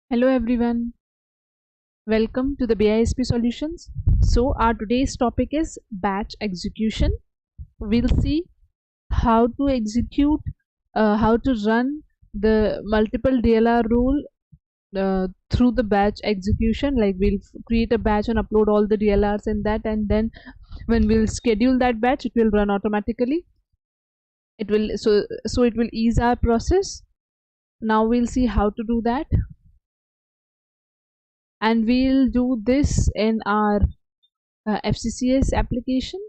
Hello everyone, welcome to the BISP Solutions. So our today's topic is batch execution. We'll see how to execute, how to run the multiple DLR rule through the batch execution. Like we'll create a batch and upload all the DLRs in that, and then when we'll schedule that batch, it will run automatically. It will so it will ease our process. Now we'll see how to do that, and we'll do this in our FCCS application.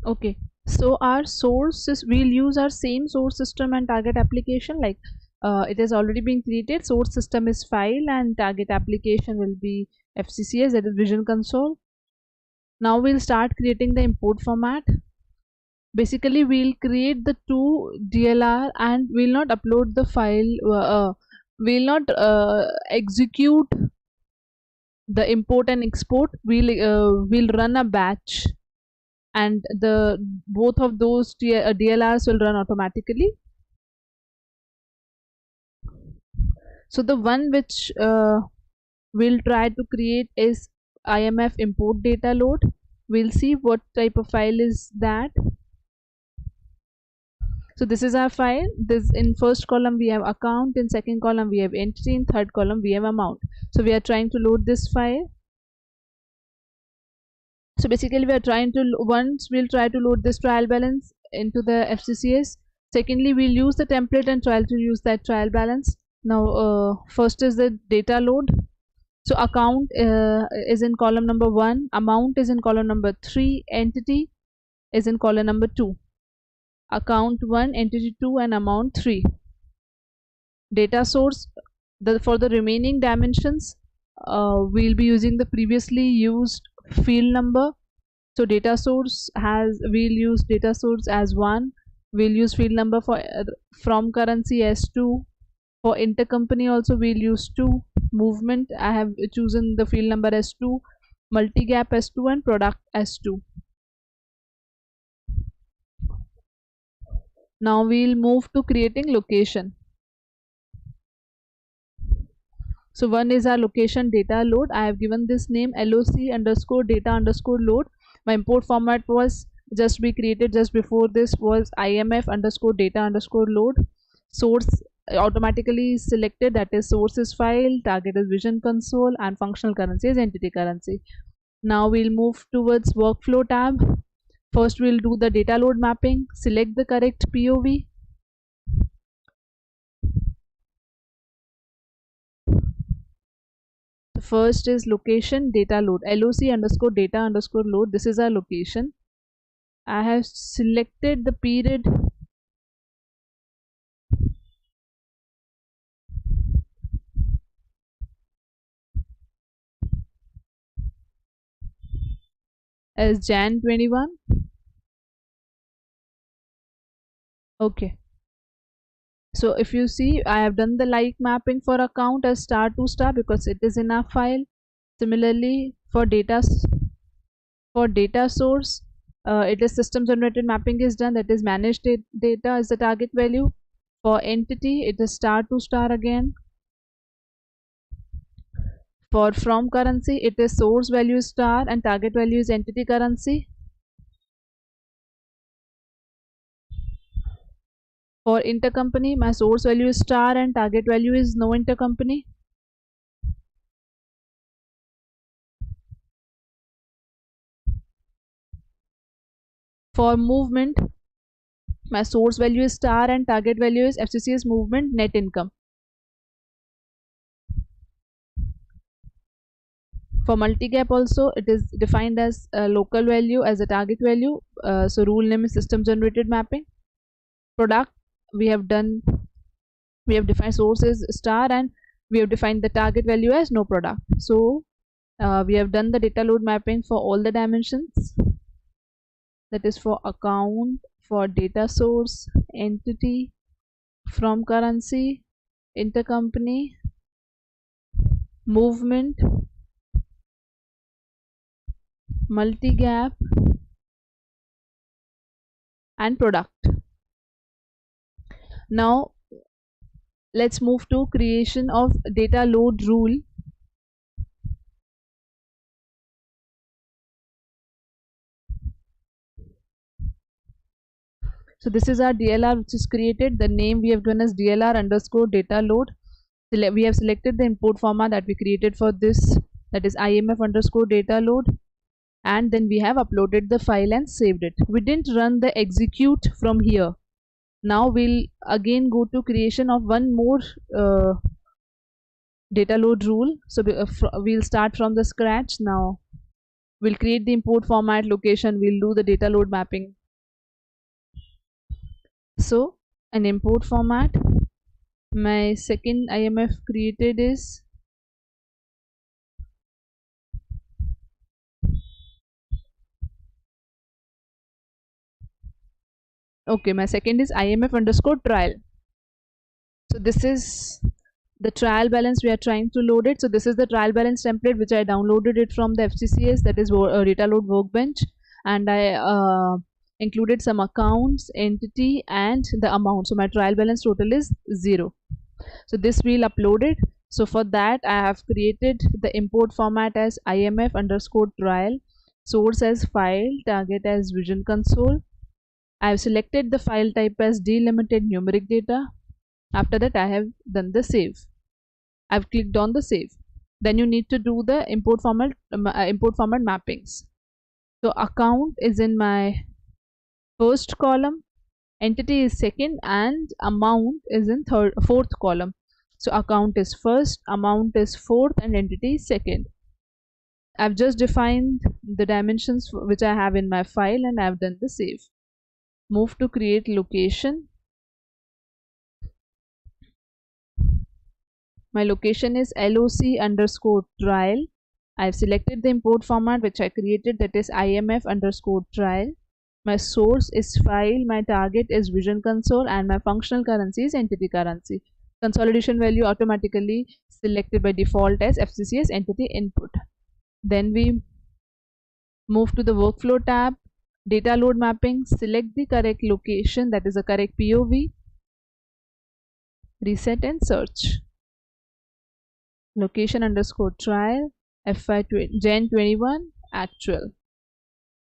Okay, so our source is, we'll use our same source system and target application. Like it has already been created. Source system is file and target application will be FCCS, that is Vision Console. Now we'll start creating the import format. Basically we'll create the two DLR and we'll not upload the file, we'll not execute the import and export. We'll run a batch, and the both of those DLRs will run automatically. So the one which we'll try to create is IMF import data load. We'll see what type of file is that. So this is our file. This, in first column we have account, in second column we have entity, in third column we have amount. So we are trying to load this file. So basically we are trying to, once we'll try to load this trial balance into the FCCS. Secondly, we'll use the template and try to use that trial balance. Now first is the data load. So account is in column number 1, amount is in column number 3, entity is in column number 2. Account 1, entity 2 and amount 3. Data source, for the remaining dimensions we'll be using the previously used field number. So data source we'll use data source as 1. We'll use field number for from currency as 2. For intercompany also we'll use 2. Movement, I have chosen the field number as 2. Multi-gap as 2 and product as 2. Now we'll move to creating location. So one is our location data load. I have given this name LOC underscore data underscore load. My import format was just be created just before this was IMF underscore data underscore load. Source automatically selected, that is source is file, target is Vision Console, and functional currency is entity currency. Now we'll move towards workflow tab. First we'll do the data load mapping. Select the correct POV. The first is location data load, LOC underscore data underscore load. This is our location. I have selected the period as Jan 21. Okay, so if you see, I have done the like mapping for account as star to star because it is in our file. Similarly for data source, it is system generated mapping is done, that is managed data is the target value. For entity, it is star to star again. For from currency, it is source value is star and target value is entity currency. For intercompany, my source value is star and target value is no intercompany. For movement, my source value is star and target value is FCCS movement net income. For multi-gap also, it is defined as a local value as a target value. So rule name is system generated mapping. Product, we have defined source as star and we have defined the target value as no product. So we have done the data load mapping for all the dimensions. That is for account, for data source, entity, from currency, intercompany, movement, multi-gap, and product. Now let's move to creation of data load rule. So this is our DLR which is created. The name we have given as DLR underscore data load. We have selected the import format that we created for this, that is IMF underscore data load, and then we have uploaded the file and saved it. We didn't run the execute from here. Now we'll again go to creation of one more data load rule. So we'll start from the scratch. Now we'll create the import format, location, we'll do the data load mapping. So an import format, my second IMF created is okay, my second is IMF underscore trial. So this is the trial balance we are trying to load it. So this is the trial balance template which I downloaded it from the FCCS, that is data load workbench, and I included some accounts, entity, and the amount. So my trial balance total is 0. So this we'll upload it. So for that I have created the import format as IMF underscore trial, source as file, target as vision console. I have selected the file type as delimited numeric data. After that I have done the save. I've clicked on the save. Then you need to do the import format mappings. So account is in my first column, entity is second, and amount is in fourth column. So account is first, amount is fourth, and entity is second. I've just defined the dimensions which I have in my file and I've done the save. Move to create location. My location is LOC underscore trial. I've selected the import format which I created, that is IMF underscore trial. My source is file, my target is vision console, and my functional currency is entity currency. Consolidation value automatically selected by default as FCCS entity input. Then we move to the workflow tab, data load mapping, select the correct location, that is the correct POV, reset and search. Location underscore trial, FY Jan 21 actual.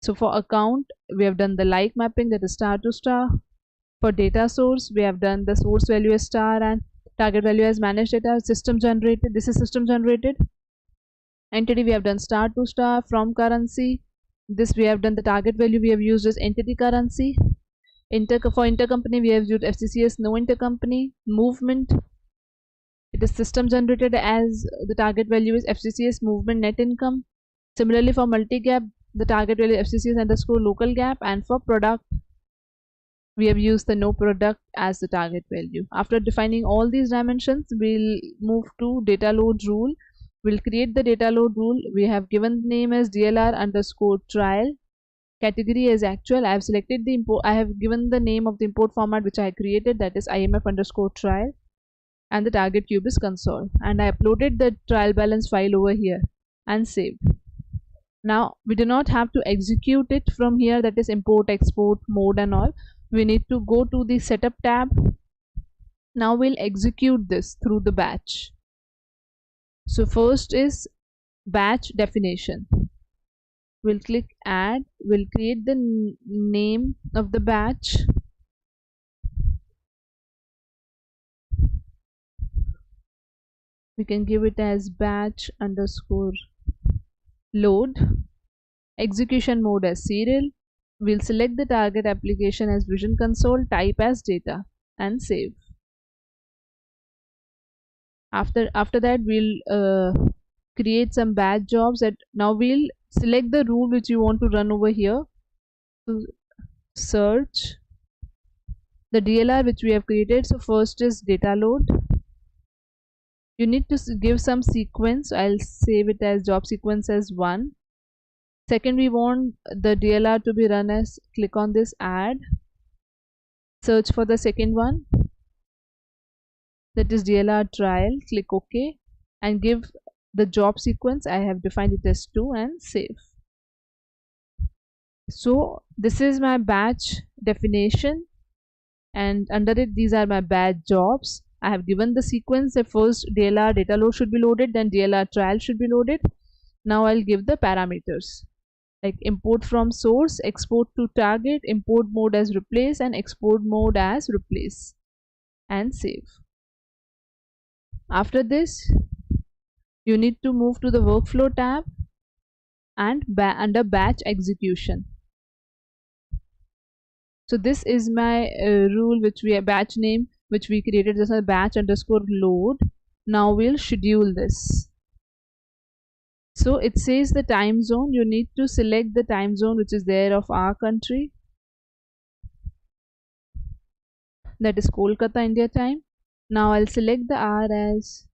So for account we have done the like mapping, that is star to star. For data source we have done the source value as star and target value as managed data, system generated. This is system generated. Entity we have done star to star. From currency, this we have done the target value we have used as entity currency. For intercompany we have used FCCS no intercompany. Movement, it is system generated as the target value is FCCS movement net income. Similarly for multi-gap, the target value is FCCS underscore local gap, and for product we have used the no product as the target value. After defining all these dimensions, we'll move to data load rule. We'll create the data load rule. We have given the name as DLR underscore trial, category as actual. I have selected the import. I have given the name of the import format which I created, that is IMF underscore trial, and the target cube is console. And I uploaded the trial balance file over here and saved. Now we do not have to execute it from here, that is import, export, mode and all. We need to go to the setup tab. Now we'll execute this through the batch. So first is batch definition. We'll click add, we'll create the name of the batch. We can give it as batch underscore load. Execution mode as serial. We'll select the target application as Vision Console, type as data, and save. After that, we'll create some batch jobs. Now we'll select the rule which you want to run over here. So search the DLR which we have created. So first is data load. You need to give some sequence. I'll save it as job sequence as 1. Second, we want the DLR to be run as, click on this add, search for the second one, that is DLR trial, click OK, and give the job sequence. I have defined it as 2 and save. So this is my batch definition, and under it these are my batch jobs. I have given the sequence. The first DLR data load should be loaded, then DLR trial should be loaded. Now I'll give the parameters like import from source, export to target, import mode as replace, and export mode as replace, and save. After this, you need to move to the workflow tab and under batch execution. So this is my rule which we batch name which we created as a batch underscore load. Now we'll schedule this. So it says the time zone. You need to select the time zone which is there of our country, that is Kolkata India time. Now I'll select the hour as,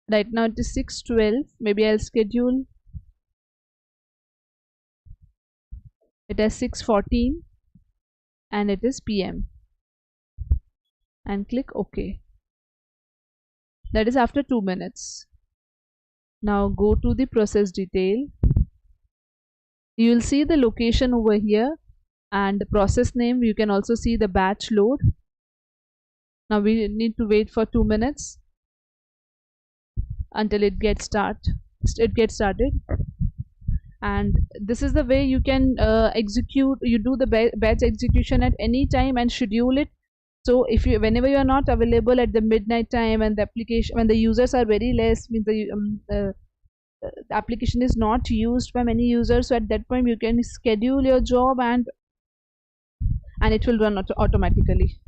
right now it is 6:12. Maybe I'll schedule it as 6:14 and it is PM, and click OK. That is after 2 minutes. Now go to the process detail. You will see the location over here and the process name. You can also see the batch load. Now we need to wait for 2 minutes until it gets started. And this is the way you can execute. You do the batch execution at any time and schedule it. So if you, whenever you are not available at the midnight time and the application, when the users are very less, means the application is not used by many users, so at that point you can schedule your job and it will run automatically.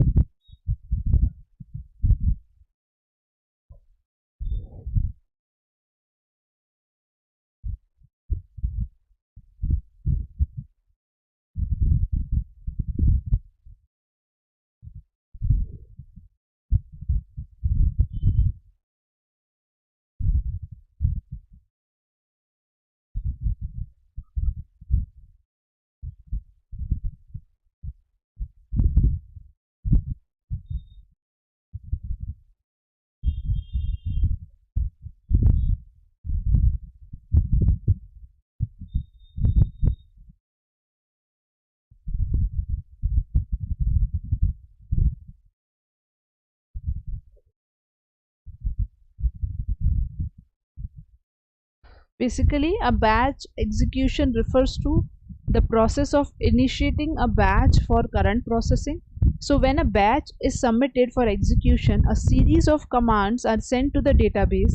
Basically, a batch execution refers to the process of initiating a batch for current processing. So when a batch is submitted for execution, a series of commands are sent to the database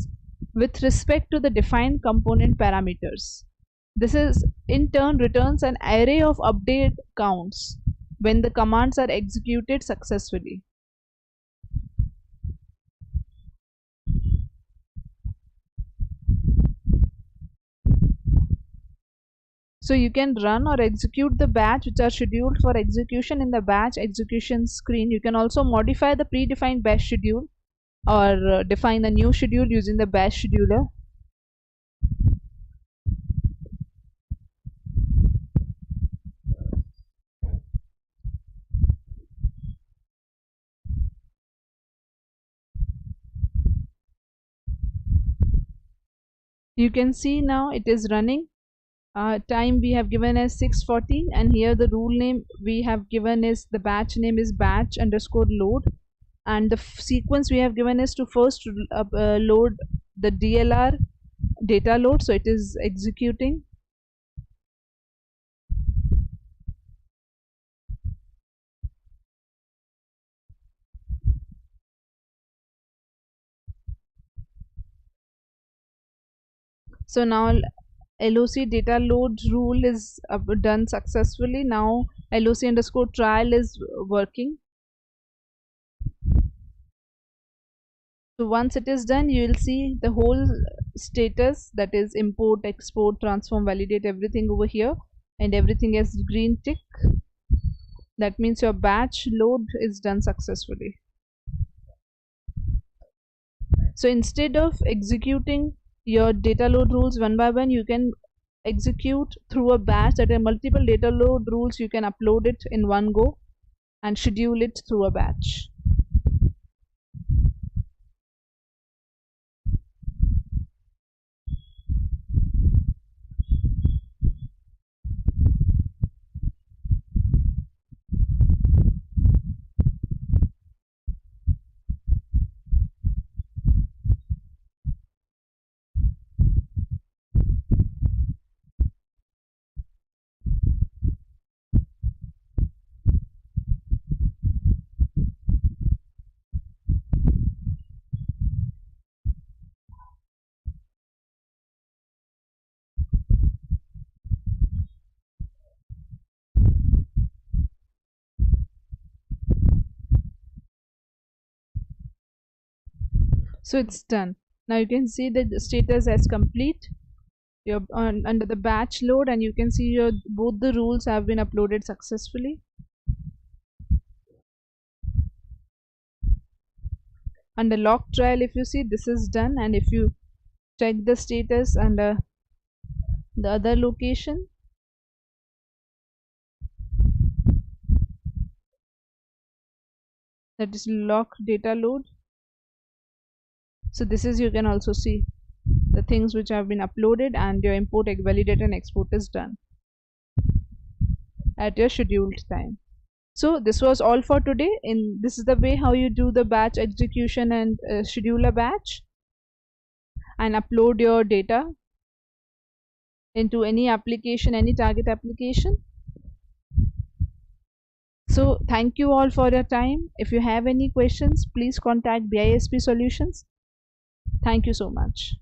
with respect to the defined component parameters. This is in turn returns an array of update counts when the commands are executed successfully. So you can run or execute the batch which are scheduled for execution in the batch execution screen. You can also modify the predefined batch schedule or define a new schedule using the batch scheduler. You can see now it is running. Time we have given as 6:14, and here the rule name we have given is, the batch name is batch underscore load, and the sequence we have given is to first load the DLR data load, so it is executing. So now LOC data load rule is done successfully. Now LOC underscore trial is working. So once it is done, you will see the whole status, that is import, export, transform, validate, everything over here, and everything has green tick. That means your batch load is done successfully. So instead of executing your data load rules one by one, you can execute through a batch. That are multiple data load rules, you can upload it in one go and schedule it through a batch. So it's done. Now you can see that the status as complete. You're under the batch load, and you can see your both the rules have been uploaded successfully. Under lock trial, if you see, this is done, and if you check the status under the other location, that is lock data load. So this is, you can also see the things which have been uploaded, and your import, validate, and export is done at your scheduled time. So this was all for today. This is the way how you do the batch execution and schedule a batch and upload your data into any application, any target application. So thank you all for your time. If you have any questions, please contact BISP Solutions. Thank you so much.